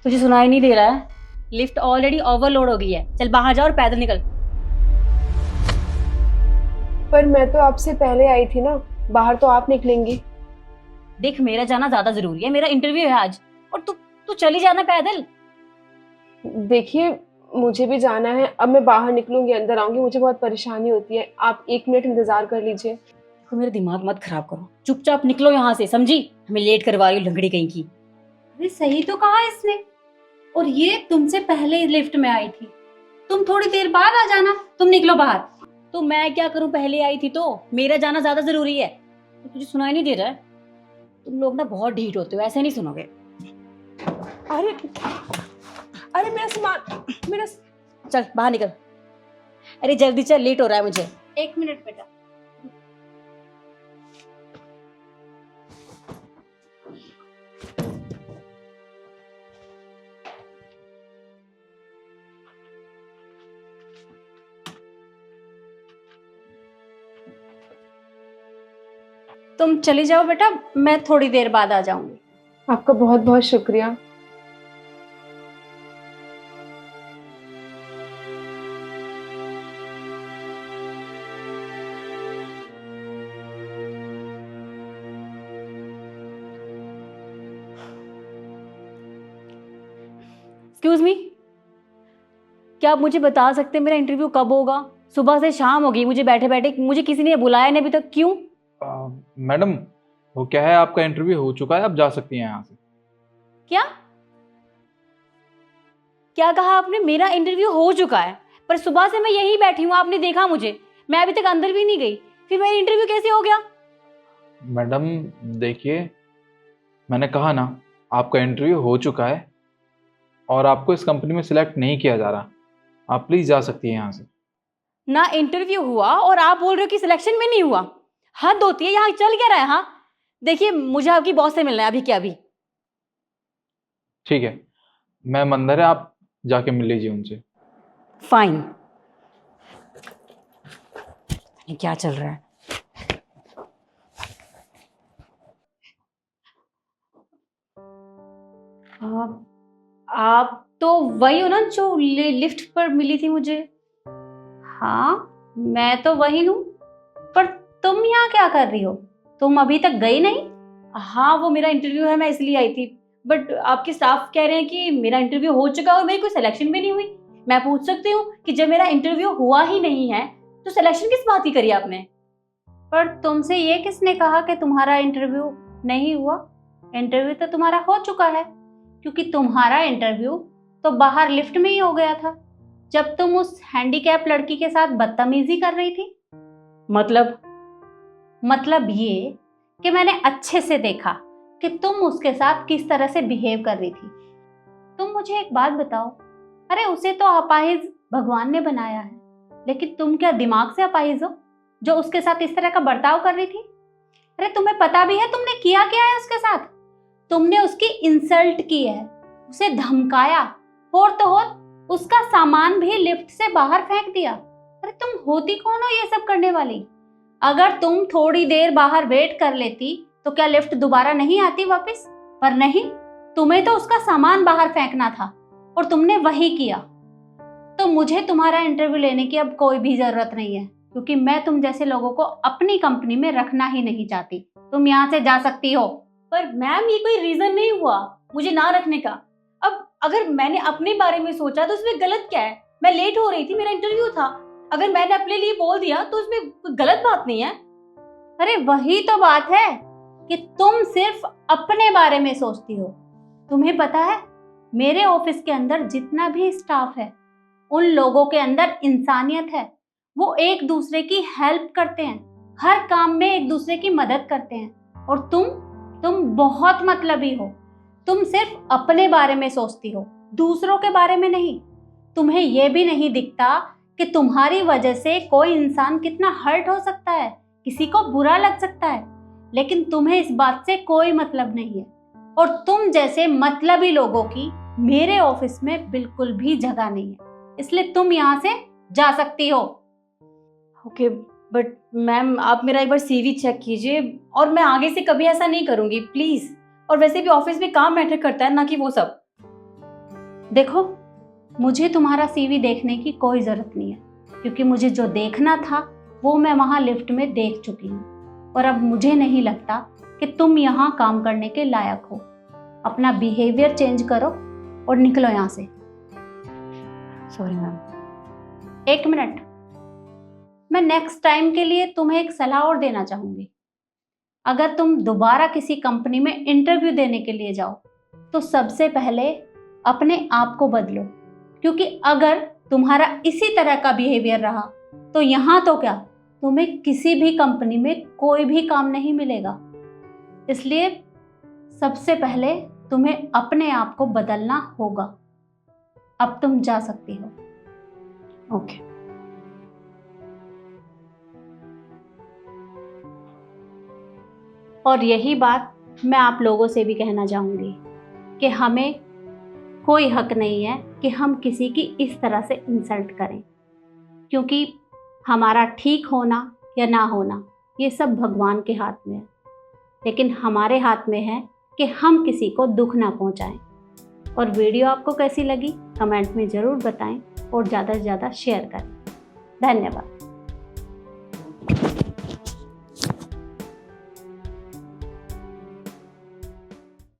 तुझे सुनाई नहीं दे रहा है? लिफ्ट ऑलरेडी ओवरलोड हो गई है। चल बाहर जा और पैदल निकल। पर मैं तो आपसे पहले आई थी ना, बाहर तो आप निकलेंगी। देख, मेरा जाना ज्यादा जरूरी है, मेरा इंटरव्यू है आज। और तू तू चली जाना पैदल। देखिए, मुझे भी जाना है। अब मैं बाहर निकलूंगी, अंदर आऊंगी, मुझे बहुत परेशानी होती है। आप 1 मिनट इंतजार कर लीजिए। देखो, मेरा दिमाग मत खराब करो, चुपचाप निकलो यहाँ से, समझी? हमें लेट करवा रही हो लंगड़ी कहीं की। अरे सही तो कहा इसने। और ये तुमसे पहले लिफ्ट में आई थी। तुम थोड़ी देर बाद आ जाना। तुम निकलो बाहर। तो मैं क्या करूं, पहले आई थी तो? मेरा जाना ज्यादा जरूरी है। तो तुझे सुनाई नहीं दे रहा है? तुम लोग ना बहुत ढीठ होते हो, ऐसे नहीं सुनोगे। अरे अरे मेरा सामान, मेरा चल बाहर निकल। अरे जल्दी चल, लेट हो रहा है मुझे। 1 मिनट बेटा। तुम चली जाओ बेटा, मैं थोड़ी देर बाद आ जाऊंगी। आपका बहुत बहुत शुक्रिया। एक्सक्यूज मी, क्या आप मुझे बता सकते हैं मेरा इंटरव्यू कब होगा? सुबह से शाम हो गई मुझे बैठे बैठे, मुझे किसी ने बुलाया नहीं अभी तक, क्यों? मैडम, वो क्या है, आपका इंटरव्यू हो चुका है, आप जा सकती हैं यहाँ से। क्या क्या कहा आपने? मेरा इंटरव्यू हो चुका है, पर सुबह से मैं यहीं बैठी हूँ, आपने देखा मुझे? मैं अभी तक अंदर भी नहीं गई, फिर मेरा इंटरव्यू कैसे हो गया? मैडम देखिए, मैंने कहा ना, आपका इंटरव्यू हो चुका है और आपको इस कंपनी में सिलेक्ट नहीं किया जा रहा। आप प्लीज़ जा सकती हैं यहाँ से। ना इंटरव्यू हुआ और आप बोल रहे हो कि सिलेक्शन में नहीं हुआ। हद होती है, यहाँ चल क्या रहा है? हाँ देखिए, मुझे आपकी बॉस से मिलना है अभी के अभी। ठीक है मैम, अंदर है, आप जाके मिल लीजिए उनसे। फाइन। क्या चल रहा है? आप तो वही हो ना जो लिफ्ट पर मिली थी मुझे? हाँ, मैं तो वही हूँ। पर तुम यहाँ क्या कर रही हो? तुम अभी तक गई नहीं? हाँ, वो मेरा इंटरव्यू है, मैं इसलिए आई थी। बट आपके स्टाफ कह रहे हैं कि मेरा इंटरव्यू हो चुका है और मेरी कोई सिलेक्शन भी नहीं हुई। मैं पूछ सकती हूँ कि जब मेरा इंटरव्यू हुआ ही नहीं है तो सिलेक्शन किस बात की करी आपने? पर तुमसे ये किसने कहा कि तुम्हारा इंटरव्यू नहीं हुआ? इंटरव्यू तो तुम्हारा हो चुका है, क्योंकि तुम्हारा इंटरव्यू तो बाहर लिफ्ट में ही हो गया था, जब तुम उस हैंडीकैप लड़की के साथ बदतमीजी कर रही थी। मतलब ये कि मैंने अच्छे से देखा कि तुम उसके साथ किस तरह से बिहेव कर रही थी। तुम मुझे एक बात बताओ, अरे उसे तो अपाहिज भगवान ने बनाया है, लेकिन तुम क्या दिमाग से अपाहिज हो जो उसके साथ इस तरह का बर्ताव कर रही थी? अरे तुम्हें पता भी है तुमने किया क्या है उसके साथ? तुमने उसकी इंसल्ट की है, उसे धमकाया, और तो और उसका सामान भी लिफ्ट से बाहर फेंक दिया। अरे तुम होती कौन हो ये सब करने वाली? अगर तुम थोड़ी देर बाहर वेट कर लेती तो क्या लिफ्ट दोबारा नहीं आती वापस? पर नहीं, तुम्हें तो उसका सामान बाहर फेंकना था और तुमने वही किया। तो मुझे तुम्हारा इंटरव्यू लेने की अब कोई भी जरूरत नहीं है, क्योंकि मैं तुम जैसे लोगों को अपनी कंपनी में रखना ही नहीं चाहती। तुम यहाँ से जा सकती हो। पर मैम, ये कोई रीजन नहीं हुआ मुझे ना रखने का। अब अगर मैंने अपने बारे में सोचा तो उसमें गलत क्या है? मैं लेट हो रही थी, मेरा इंटरव्यू था। अगर मैंने अपने लिए बोल दिया तो उसमें कोई गलत बात नहीं है। अरे वही तो बात है कि तुम सिर्फ अपने बारे में सोचती हो। तुम्हें पता है, मेरे ऑफिस के अंदर जितना भी स्टाफ है, उन लोगों के अंदर इंसानियत है। वो एक दूसरे की हेल्प करते हैं, हर काम में एक दूसरे की मदद करते हैं। और तुम बहुत मतलबी हो। तुम सिर्फ अपने बारे में सोचती हो, दूसरों के बारे में नहीं। तुम्हें यह भी नहीं दिखता कि तुम्हारी वजह से कोई इंसान कितना हर्ट हो सकता है, किसी को बुरा लग सकता है। लेकिन तुम्हें इस बात से कोई मतलब नहीं है, और तुम जैसे मतलबी लोगों की मेरे ऑफिस में बिल्कुल भी जगह नहीं है। इसलिए तुम यहाँ से जा सकती हो। ओके, बट मैम आप मेरा एक बार सीवी चेक कीजिए, और मैं आगे से कभी ऐसा नहीं करूंगी प्लीज। और वैसे भी ऑफिस में काम मैटर करता है, ना कि वो सब। देखो, मुझे तुम्हारा सीवी देखने की कोई ज़रूरत नहीं है, क्योंकि मुझे जो देखना था वो मैं वहाँ लिफ्ट में देख चुकी हूँ। और अब मुझे नहीं लगता कि तुम यहाँ काम करने के लायक हो। अपना बिहेवियर चेंज करो और निकलो यहाँ से। Sorry ma'am. 1 मिनट, मैं नेक्स्ट टाइम के लिए तुम्हें एक सलाह और देना चाहूँगी। अगर तुम दोबारा किसी कंपनी में इंटरव्यू देने के लिए जाओ तो सबसे पहले अपने आप को बदलो, क्योंकि अगर तुम्हारा इसी तरह का बिहेवियर रहा तो यहाँ तो क्या, तुम्हें किसी भी कंपनी में कोई भी काम नहीं मिलेगा। इसलिए सबसे पहले तुम्हें अपने आप को बदलना होगा। अब तुम जा सकती हो। ओके। और यही बात मैं आप लोगों से भी कहना चाहूँगी कि हमें कोई हक नहीं है कि हम किसी की इस तरह से इंसल्ट करें, क्योंकि हमारा ठीक होना या ना होना ये सब भगवान के हाथ में है। लेकिन हमारे हाथ में है कि हम किसी को दुख ना पहुंचाएं। और वीडियो आपको कैसी लगी कमेंट में ज़रूर बताएं और ज़्यादा से ज़्यादा शेयर करें। धन्यवाद।